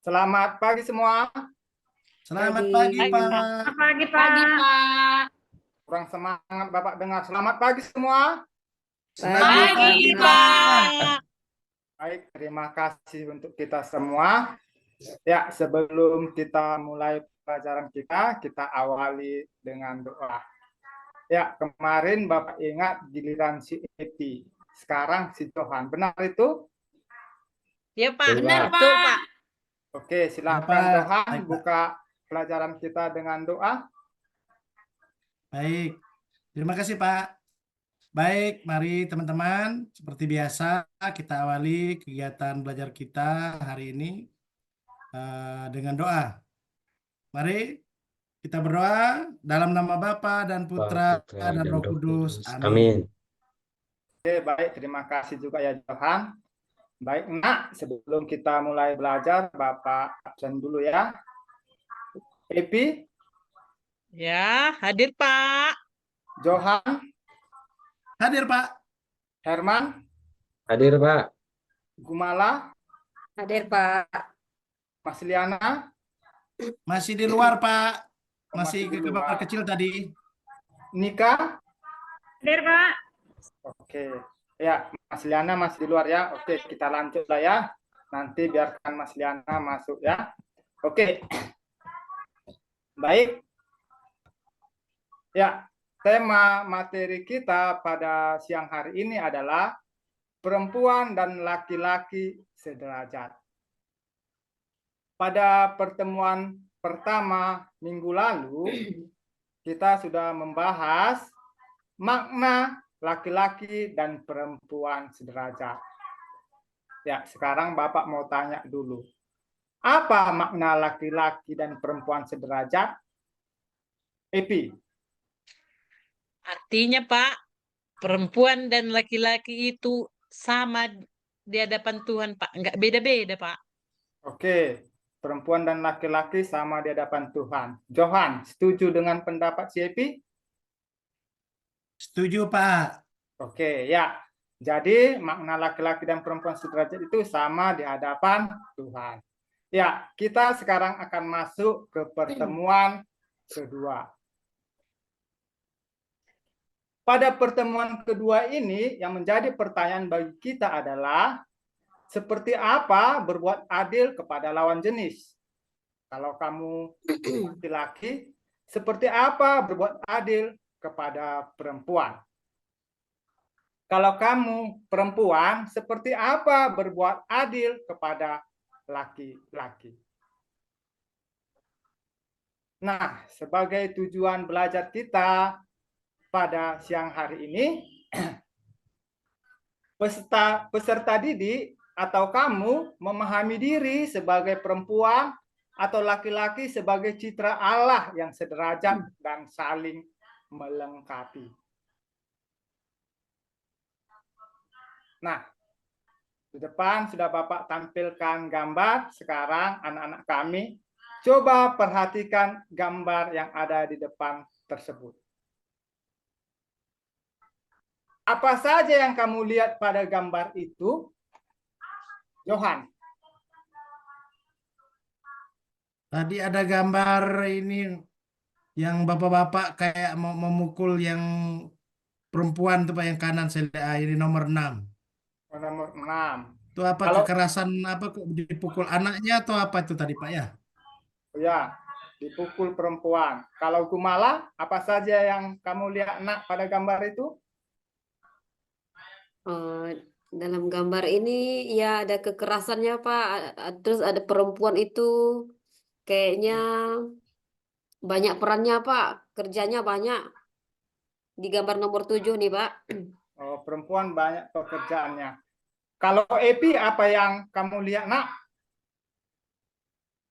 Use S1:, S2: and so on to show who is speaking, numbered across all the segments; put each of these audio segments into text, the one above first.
S1: Selamat pagi semua.
S2: Selamat pagi,
S3: Pagi,
S2: Pak.
S3: Pak.
S4: Pagi,
S3: Pagi,
S4: Pak.
S3: Pak.
S1: Kurang semangat Bapak dengar. Selamat pagi semua.
S2: Selamat
S4: Pagi,
S2: pagi,
S3: Pagi,
S2: Pak.
S3: Pak.
S1: Baik, terima kasih untuk kita semua. Ya, sebelum kita mulai pelajaran kita awali dengan doa. Ya, kemarin Bapak ingat giliran si Eti. Sekarang si Johan. Benar itu?
S3: Ya, Pak.
S4: Benar,
S3: Betul,
S4: Pak.
S3: Pak.
S1: Oke,
S2: Ya,
S1: silakan
S2: Pak.
S1: Johan
S2: Baik, Pak.
S1: buka pelajaran kita dengan doa.
S2: Baik. Terima kasih, Pak. Baik, mari teman-teman. Seperti biasa, kita awali kegiatan belajar kita hari ini dengan doa. Mari kita berdoa dalam nama Bapa dan Putra dan Roh Kudus. Amin.
S1: Oke, baik. Terima kasih juga ya Johan. Baik, Nak. Sebelum kita mulai belajar, Bapak absen dulu ya. Epi,
S3: Ya, hadir, Pak.
S1: Johan,
S2: Hadir, Pak.
S1: Herman,
S5: Hadir, Pak.
S1: Gumala,
S4: Hadir, Pak.
S1: Mas Liana,
S2: Masih di luar, Pak. Masih
S1: di
S2: ke kamar
S1: luar.
S2: kecil tadi.
S1: Nika.
S4: Hadir, Pak.
S1: Oke. Ya, Mas Liana masih di luar ya. Oke, kita lanjut lah ya. Nanti biarkan Mas Liana masuk ya. Oke. Baik. Ya, tema materi kita pada siang hari ini adalah perempuan dan laki-laki sederajat. Pada pertemuan pertama minggu lalu, kita sudah membahas makna laki-laki dan perempuan sederajat. Ya, sekarang Bapak mau tanya dulu. Apa makna laki-laki dan perempuan sederajat? Epi.
S3: Artinya, Pak, perempuan dan laki-laki itu sama di hadapan Tuhan, Pak. Enggak beda-beda, Pak.
S1: Oke, perempuan dan laki-laki sama di hadapan Tuhan. Johan, setuju dengan pendapat si Epi?
S2: Setuju, Pak.
S1: Oke, ya. Jadi makna laki-laki dan perempuan sederajat itu sama di hadapan Tuhan. Ya, kita sekarang akan masuk ke pertemuan kedua. Pada pertemuan kedua ini, yang menjadi pertanyaan bagi kita adalah, seperti apa berbuat adil kepada lawan jenis? Kalau kamu laki-laki, seperti apa berbuat adil kepada perempuan? Kalau kamu perempuan, seperti apa berbuat adil kepada laki-laki? Nah, sebagai tujuan belajar kita pada siang hari ini, peserta didik atau kamu memahami diri sebagai perempuan atau laki-laki sebagai citra Allah yang sederajat dan saling melengkapi. Nah, di depan sudah Bapak tampilkan gambar. Sekarang anak-anak kami coba perhatikan gambar yang ada di depan tersebut. Apa saja yang kamu lihat pada gambar itu? Johan.
S2: Tadi ada gambar ini yang bapak-bapak kayak mau memukul yang perempuan tuh Pak, yang kanan saya lihat. Ini nomor 6.
S1: Nomor 6.
S2: Itu apa kekerasan apa kok dipukul anaknya atau apa itu tadi Pak ya?
S1: Ya, dipukul perempuan. Kalau Gumala, apa saja yang kamu lihat nak pada gambar itu?
S4: Dalam gambar ini ya ada kekerasannya, Pak. Terus ada perempuan itu kayaknya banyak perannya, Pak. Kerjanya banyak. Di gambar nomor 7 nih, Pak.
S1: Oh, perempuan banyak pekerjaannya. Kalau Epi, apa yang kamu lihat nak?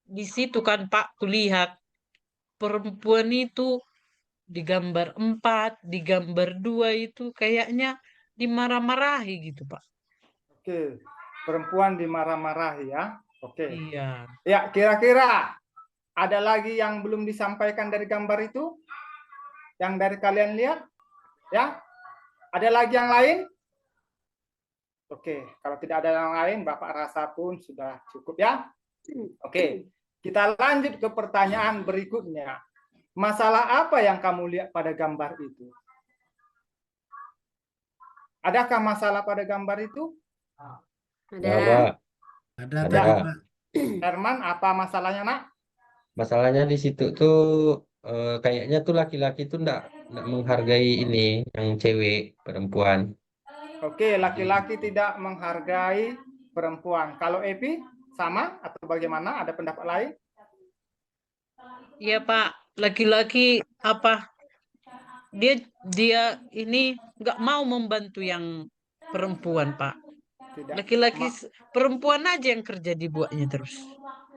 S3: Di situ kan, Pak, kulihat perempuan itu di gambar 4, di gambar 2 itu kayaknya dimarah-marahi gitu, Pak.
S1: Oke, perempuan dimarah-marahi ya. Oke.
S3: Iya.
S1: Ya, kira-kira ada lagi yang belum disampaikan dari gambar itu? Yang dari kalian lihat? Ya? Ada lagi yang lain? Oke, kalau tidak ada yang lain, Bapak rasa pun sudah cukup ya. Oke, kita lanjut ke pertanyaan berikutnya. Masalah apa yang kamu lihat pada gambar itu? Adakah masalah pada gambar itu?
S4: Ada.
S5: Ya, Pak.
S2: Ada
S5: Ada.
S2: tadi, Pak.
S1: Herman, apa masalahnya, Nak?
S5: Masalahnya di situ tuh kayaknya tuh laki-laki tuh enggak menghargai ini yang cewek, perempuan.
S1: Oke, laki-laki tidak menghargai perempuan. Kalau Epi, sama atau bagaimana? Ada pendapat lain?
S3: Iya Pak, laki-laki apa? Dia ini nggak mau membantu yang perempuan Pak.
S1: Tidak.
S3: Laki-laki perempuan aja yang kerja dibuatnya terus.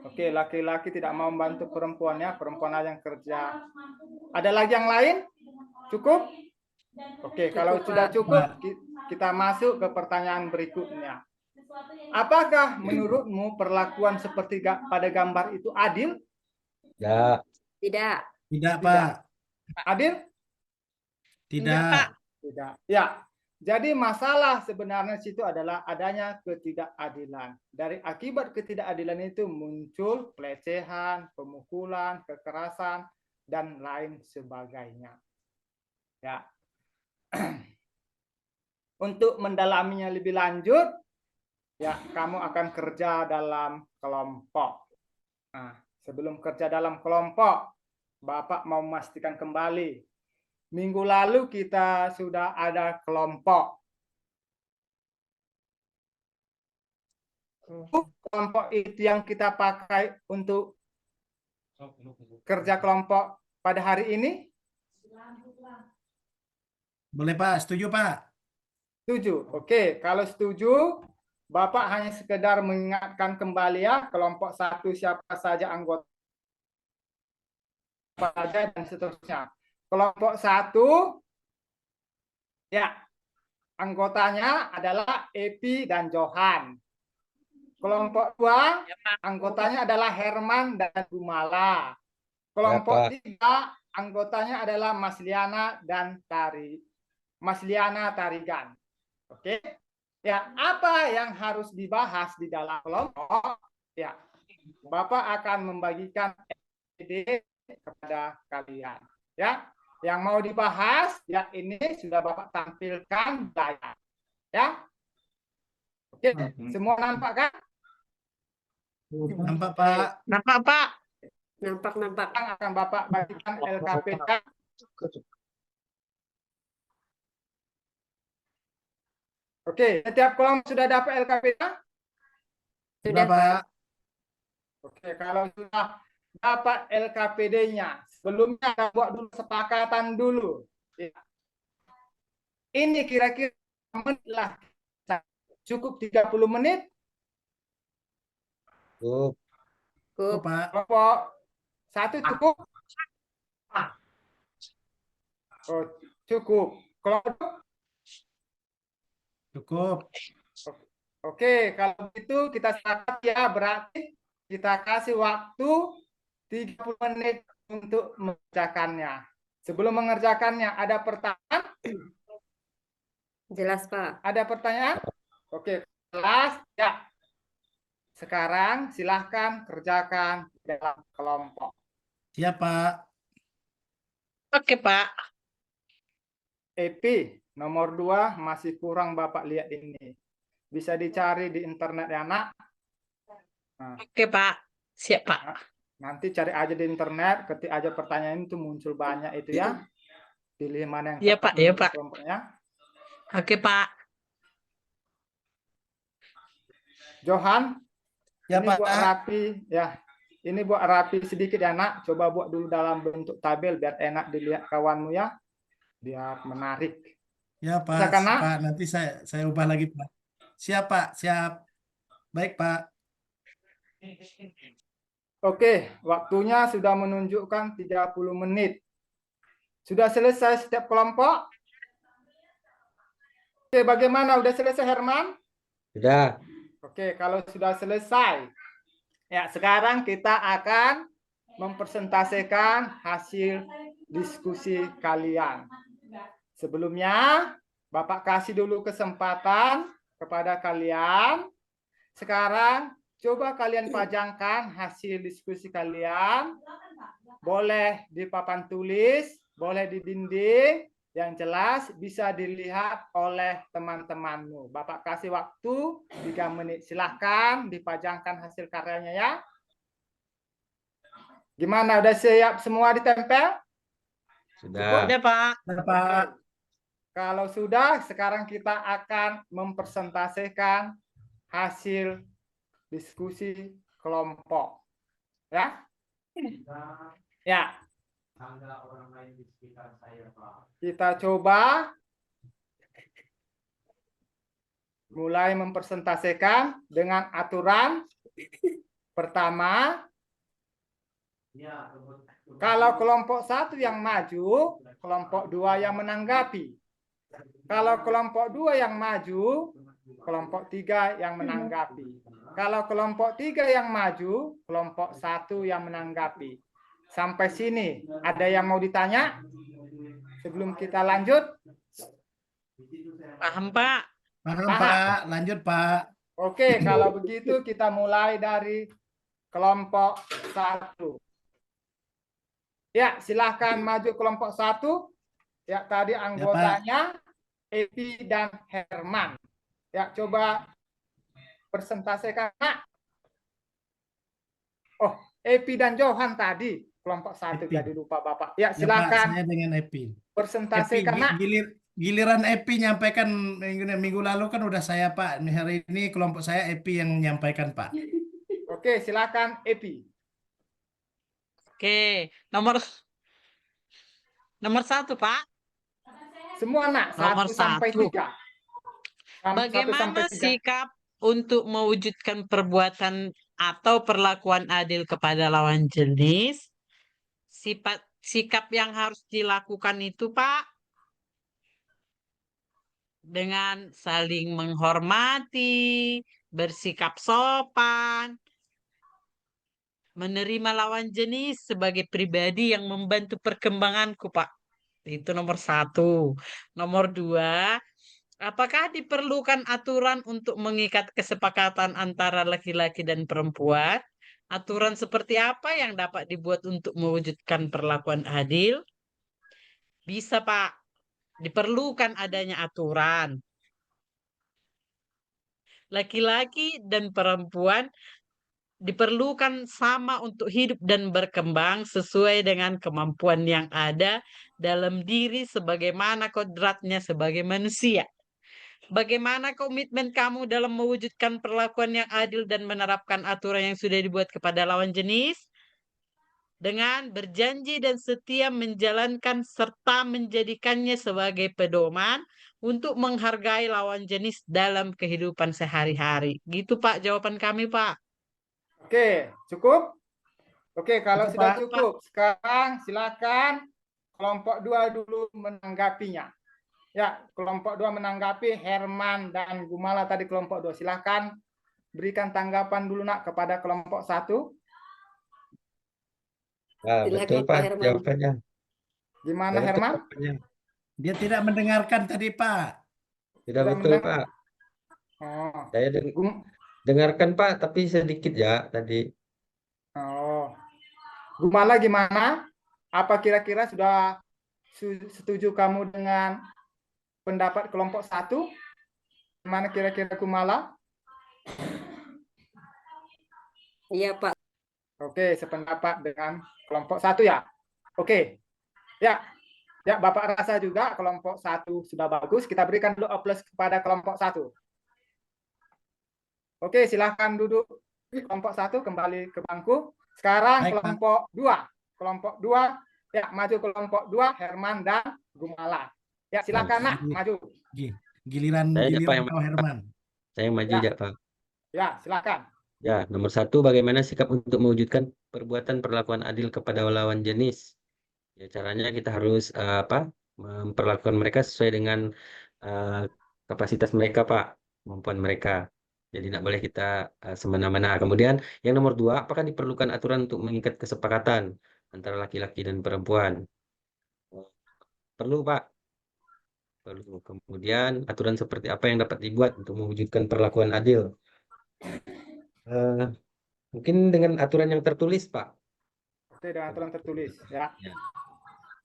S1: Oke, laki-laki tidak mau membantu perempuannya, perempuan aja yang kerja. Ada lagi yang lain? Cukup? Oke, kalau
S4: Cukup,
S1: sudah
S4: Pak.
S1: cukup, kita masuk ke pertanyaan berikutnya. Apakah menurutmu perlakuan seperti pada gambar itu adil?
S5: Ya,
S4: Tidak.
S2: Tidak, Pak.
S1: Adil?
S3: Enggak Pak.
S2: Tidak.
S1: Tidak. Ya. Jadi masalah sebenarnya situ adalah adanya ketidakadilan. Dari akibat ketidakadilan itu muncul pelecehan, pemukulan, kekerasan, dan lain sebagainya. Ya. Untuk mendalaminya lebih lanjut, ya kamu akan kerja dalam kelompok. Nah, sebelum kerja dalam kelompok, Bapak mau memastikan kembali. Minggu lalu kita sudah ada kelompok. Kelompok itu yang kita pakai untuk kerja kelompok pada hari ini?
S2: Boleh, Pak. Setuju, Pak.
S1: Setuju. Oke, kalau setuju, Bapak hanya sekedar mengingatkan kembali ya, kelompok 1 siapa saja anggota saja dan seterusnya. Kelompok 1, ya, anggotanya adalah Epi dan Johan. Kelompok 2, anggotanya adalah Herman dan Gumala. Kelompok 3, anggotanya adalah Mas Liana dan Mas Liana Tarigan. Oke. Ya, apa yang harus dibahas di dalam kelompok? Ya, Bapak akan membagikan ide kepada kalian. Ya, yang mau dibahas, ya ini sudah Bapak tampilkan layar. Ya, oke, semua nampak kan?
S2: Nampak, Pak.
S3: Nampak Pak?
S4: Nampak.
S1: Sekarang akan Bapak bagikan LKPK. Oke, setiap kelompok sudah dapat LKPK?
S4: Sudah, Pak.
S2: Pak.
S1: Oke, kalau sudah dapat LKPD-nya, sebelumnya kita buat dulu sepakatan dulu. Ya. Ini kira-kira menit lah. Cukup 30 menit.
S5: cukup.
S2: Cukup, Pak.
S1: Kelompok 1 cukup? Oh, cukup. Kelompok?
S2: Cukup.
S1: Oke, kalau itu kita sepakat ya, berarti kita kasih waktu 30 menit untuk mengerjakannya. Sebelum mengerjakannya, ada pertanyaan?
S4: Jelas, Pak.
S1: Ada pertanyaan? Oke, kelas ya. Sekarang silahkan kerjakan dalam kelompok.
S2: Siap, Pak.
S3: Oke Pak.
S1: Epi, nomor 2 masih kurang Bapak lihat ini. Bisa dicari di internet ya, Nak. Nah,
S3: Oke Pak. Siap Pak.
S1: nanti cari aja di internet, ketik aja pertanyaan itu muncul banyak itu ya. Pilih mana yang
S3: Iya,
S1: tepat
S3: Pak. Iya,
S1: untuk
S3: Pak.
S1: kelompoknya.
S3: Oke Pak.
S1: Johan,
S2: Ya,
S1: ini
S2: Pak.
S1: buat rapi ya. Ini buat rapi sedikit ya, Nak. Coba buat dulu dalam bentuk tabel biar enak dilihat kawanmu ya. Biar menarik.
S2: Ya, Pak.
S1: Bisa kan, Nak?
S2: Pak, nanti saya ubah lagi, Pak. Siap, Pak. Siap. Baik, Pak.
S1: Oke, waktunya sudah menunjukkan 30 menit. Sudah selesai setiap kelompok? Oke, bagaimana? Udah selesai, Herman?
S5: Sudah.
S1: Oke, kalau sudah selesai, ya sekarang kita akan mempresentasikan hasil diskusi kalian. Sebelumnya, Bapak kasih dulu kesempatan kepada kalian. Sekarang coba kalian pajangkan hasil diskusi kalian. Boleh di papan tulis, boleh di dinding, yang jelas bisa dilihat oleh teman-temanmu. Bapak kasih waktu 3 menit. Silahkan dipajangkan hasil karyanya ya. Gimana, udah siap semua ditempel?
S5: Sudah.
S3: Udah, Pak.
S2: Nah, Pak.
S1: Kalau sudah, sekarang kita akan mempresentasikan hasil diskusi kelompok. Ya? Ya. Kita coba mulai mempresentasikan dengan aturan. Pertama, kalau kelompok 1 yang maju, kelompok 2 yang menanggapi. Kalau kelompok 2 yang maju, kelompok 3 yang menanggapi. Kalau kelompok 3 yang maju, kelompok 1 yang menanggapi. Sampai sini, ada yang mau ditanya? Sebelum kita lanjut?
S3: Paham, Pak?
S2: Paham,
S1: Paham.
S2: Pak. Lanjut, Pak.
S1: Oke, kalau begitu kita mulai dari kelompok 1. Ya, silahkan maju kelompok 1. Ya, tadi anggotanya Epi dan Herman. Ya, coba presentasikan, Nak. Oh, Epi dan Johan tadi kelompok 1,
S2: Epi.
S1: jadi lupa Bapak. Ya,
S2: Ya, Pak,
S1: silakan
S2: saya dengan Epi.
S1: presentasikan,
S2: Epi,
S1: Nak.
S2: giliran Epi nyampaikan minggu lalu kan udah saya, Pak. Hari ini kelompok saya Epi yang menyampaikan, Pak.
S1: Oke, silakan Epi.
S3: Oke, nomor 1, Pak.
S1: Semua, Nak,
S3: Nomor
S1: 1 sampai
S3: 1.
S1: 3. 1 sampai
S3: Bagaimana
S1: 3.
S3: sikap untuk mewujudkan perbuatan atau perlakuan adil kepada lawan jenis? Sikap yang harus dilakukan itu, Pak, dengan saling menghormati, bersikap sopan, menerima lawan jenis sebagai pribadi yang membantu perkembanganku, Pak. Itu nomor 1. Nomor 2, apakah diperlukan aturan untuk mengikat kesepakatan antara laki-laki dan perempuan? Aturan seperti apa yang dapat dibuat untuk mewujudkan perlakuan adil? Bisa, Pak. Diperlukan adanya aturan. Laki-laki dan perempuan diperlukan sama untuk hidup dan berkembang sesuai dengan kemampuan yang ada dalam diri sebagaimana kodratnya sebagai manusia. Bagaimana komitmen kamu dalam mewujudkan perlakuan yang adil dan menerapkan aturan yang sudah dibuat kepada lawan jenis? Dengan berjanji dan setia menjalankan serta menjadikannya sebagai pedoman untuk menghargai lawan jenis dalam kehidupan sehari-hari. Gitu, Pak, jawaban kami, Pak.
S1: Oke, cukup? Oke, kalau
S2: Cukup,
S1: sudah
S2: Pak.
S1: cukup, sekarang silakan kelompok 2 dulu menanggapinya. Ya, kelompok 2 menanggapi Herman dan Gumala tadi kelompok 2. Silakan berikan tanggapan dulu, Nak, kepada kelompok 1.
S5: Ah, betul,
S4: Silakan Pak
S5: Pak,
S4: Herman.
S5: jawabannya.
S1: Gimana,
S5: Tidak betul
S1: Herman?
S5: jawabannya.
S2: Dia tidak mendengarkan tadi, Pak.
S5: Tidak
S1: Tidak
S5: betul,
S1: mendengar.
S5: Pak.
S1: Oh.
S5: Saya dengarkan, Pak, tapi sedikit ya tadi.
S1: Oh. Gumala gimana? Apa kira-kira sudah setuju kamu dengan pendapat kelompok 1? Gimana kira-kira Gumala?
S4: Iya Pak.
S1: Oke, sependapat dengan kelompok 1 ya. Oke. Ya. Ya, Bapak rasa juga kelompok 1 sudah bagus. Kita berikan dulu A+ kepada kelompok 1. Oke, silahkan duduk. Kelompok 1 kembali ke bangku. Sekarang
S2: Baik, Pak.
S1: kelompok 2. Kelompok 2, ya maju kelompok 2, Herman dan Gumala. Ya, silakan, Nak, maju.
S2: Giliran
S5: Saya Pak yang
S2: kau, Herman.
S5: Saya yang maju
S1: Ya.
S5: ya, Pak.
S1: Ya, silakan.
S5: Ya, nomor 1, bagaimana sikap untuk mewujudkan perbuatan perlakuan adil kepada lawan jenis? Ya, caranya kita harus memperlakukan mereka sesuai dengan kapasitas mereka, Pak, kemampuan mereka. Jadi tidak boleh kita semena-mena. Kemudian yang nomor 2, apakah diperlukan aturan untuk mengikat kesepakatan antara laki-laki dan perempuan? Perlu, Pak. Perlu. Kemudian aturan seperti apa yang dapat dibuat untuk mewujudkan perlakuan adil? Eh, mungkin dengan aturan yang tertulis, Pak.
S1: Oke, dengan aturan tertulis ya.
S5: Ya.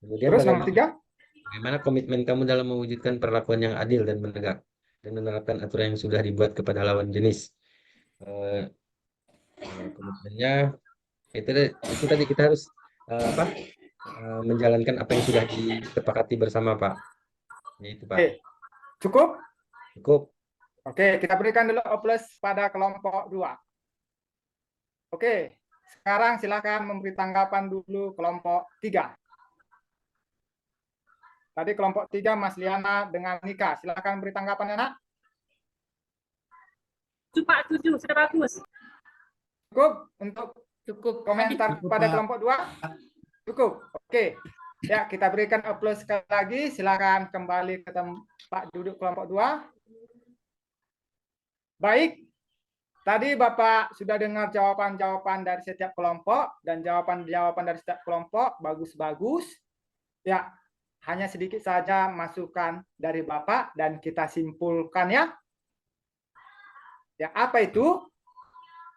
S5: Kemudian
S1: Terus nomor 3?
S5: bagaimana komitmen kamu dalam mewujudkan perlakuan yang adil dan menegak dan menerapkan aturan yang sudah dibuat kepada lawan jenis. Eh, komitmennya itu tadi kita harus apa? Menjalankan apa yang sudah disepakati bersama, Pak. Yaitu, Pak.
S1: Oke, cukup?
S5: Cukup.
S1: Oke, kita berikan dulu O+ pada kelompok 2. Oke, sekarang silakan memberi tanggapan dulu kelompok 3. Tadi kelompok 3 Mas Liana dengan Nika. Silakan beri tanggapan, Nak.
S6: Pak, setuju, sudah bagus.
S1: Cukup untuk
S4: Cukup.
S1: komentar
S2: Cukup,
S1: pada
S2: Pak.
S1: kelompok 2? Cukup. Oke. Ya, kita berikan O+ sekali lagi. Silakan kembali ke tempat duduk kelompok 2. Baik. Tadi Bapak sudah dengar jawaban-jawaban dari setiap kelompok dan jawaban-jawaban dari setiap kelompok bagus-bagus. Ya, hanya sedikit saja masukan dari Bapak dan kita simpulkan ya. Ya, apa itu?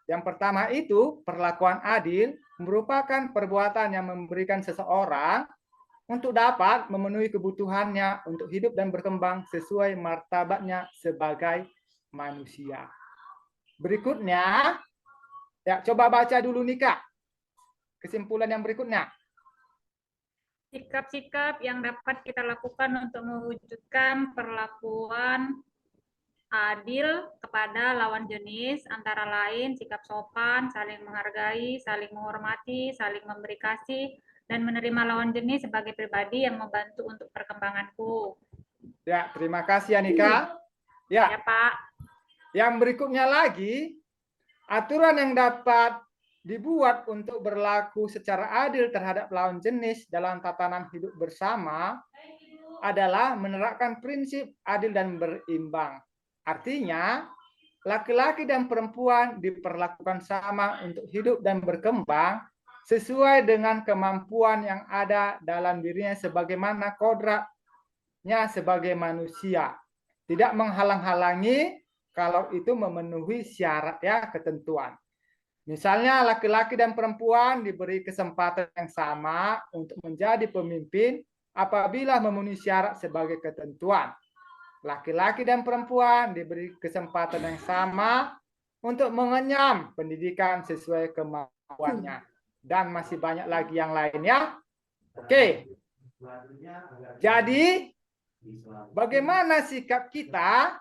S1: Yang pertama itu, perlakuan adil merupakan perbuatan yang memberikan seseorang untuk dapat memenuhi kebutuhannya untuk hidup dan berkembang sesuai martabatnya sebagai manusia. Berikutnya, ya coba baca dulu Nika. Kesimpulan yang berikutnya.
S6: Sikap-sikap yang dapat kita lakukan untuk mewujudkan perlakuan adil kepada lawan jenis, antara lain sikap sopan, saling menghargai, saling menghormati, saling memberi kasih, dan menerima lawan jenis sebagai pribadi yang membantu untuk perkembanganku.
S1: Ya, terima kasih ya Nika.
S6: Ya,
S1: Ya,
S6: Pak.
S1: yang berikutnya lagi, aturan yang dapat dibuat untuk berlaku secara adil terhadap lawan jenis dalam tatanan hidup bersama adalah menerapkan prinsip adil dan berimbang. Artinya, laki-laki dan perempuan diperlakukan sama untuk hidup dan berkembang sesuai dengan kemampuan yang ada dalam dirinya sebagaimana kodratnya sebagai manusia. Tidak menghalang-halangi kalau itu memenuhi syarat ya ketentuan. Misalnya laki-laki dan perempuan diberi kesempatan yang sama untuk menjadi pemimpin apabila memenuhi syarat sebagai ketentuan. Laki-laki dan perempuan diberi kesempatan yang sama untuk mengenyam pendidikan sesuai kemampuannya. Dan masih banyak lagi yang lainnya. Oke. Jadi, bagaimana sikap kita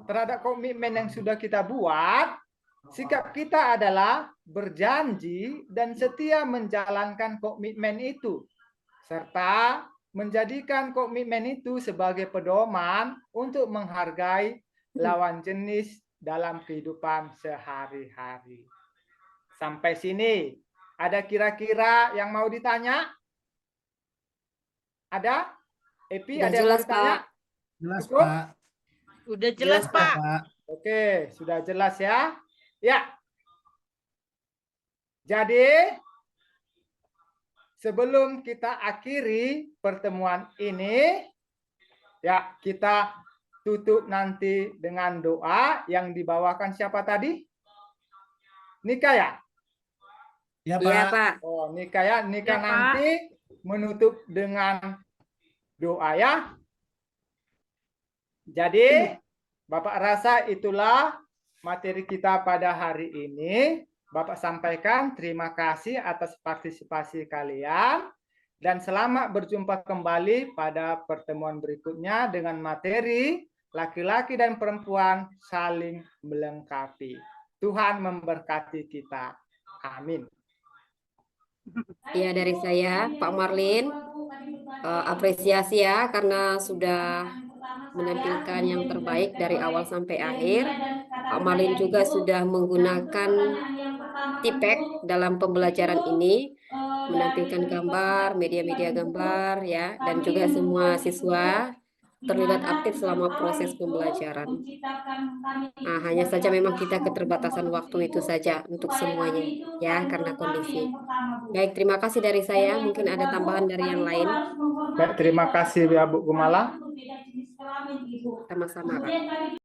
S1: terhadap komitmen yang sudah kita buat? Sikap kita adalah berjanji dan setia menjalankan komitmen itu, serta menjadikan komitmen itu sebagai pedoman untuk menghargai lawan jenis dalam kehidupan sehari-hari. Sampai sini, ada kira-kira yang mau ditanya? Ada? Epi,
S4: Udah
S1: ada yang mau
S4: jelas,
S1: ditanya?
S4: Pak.
S2: Jelas,
S1: Cukup?
S2: Pak.
S3: Udah jelas,
S4: Jelas,
S3: Pak.
S2: Pak.
S1: Oke, sudah jelas ya. Ya. Jadi, sebelum kita akhiri pertemuan ini, ya kita tutup nanti dengan doa yang dibawakan siapa tadi? Nika ya?
S2: Ya,
S4: Iya,
S2: Pak.
S4: Pak.
S1: Oh, Nika ya. Nika
S6: Ya, Pak.
S1: nanti menutup dengan doa ya. Jadi, Bapak rasa itulah materi kita pada hari ini. Bapak sampaikan terima kasih atas partisipasi kalian dan selamat berjumpa kembali pada pertemuan berikutnya dengan materi laki-laki dan perempuan saling melengkapi. Tuhan memberkati kita. Amin.
S4: Ya, dari saya, Pak Marlin, apresiasi ya karena sudah menampilkan yang terbaik dari awal sampai akhir. Pak Marlin juga sudah menggunakan Tipek dalam pembelajaran ini, menampilkan gambar, media-media gambar ya, dan juga semua siswa terlibat aktif selama proses pembelajaran. Nah, hanya saja memang kita keterbatasan waktu itu saja untuk semuanya ya, karena kondisi. Baik, terima kasih dari saya. Mungkin ada tambahan dari yang lain.
S1: Baik, terima kasih ya Bu Gumala.
S4: Sama-sama, Pak.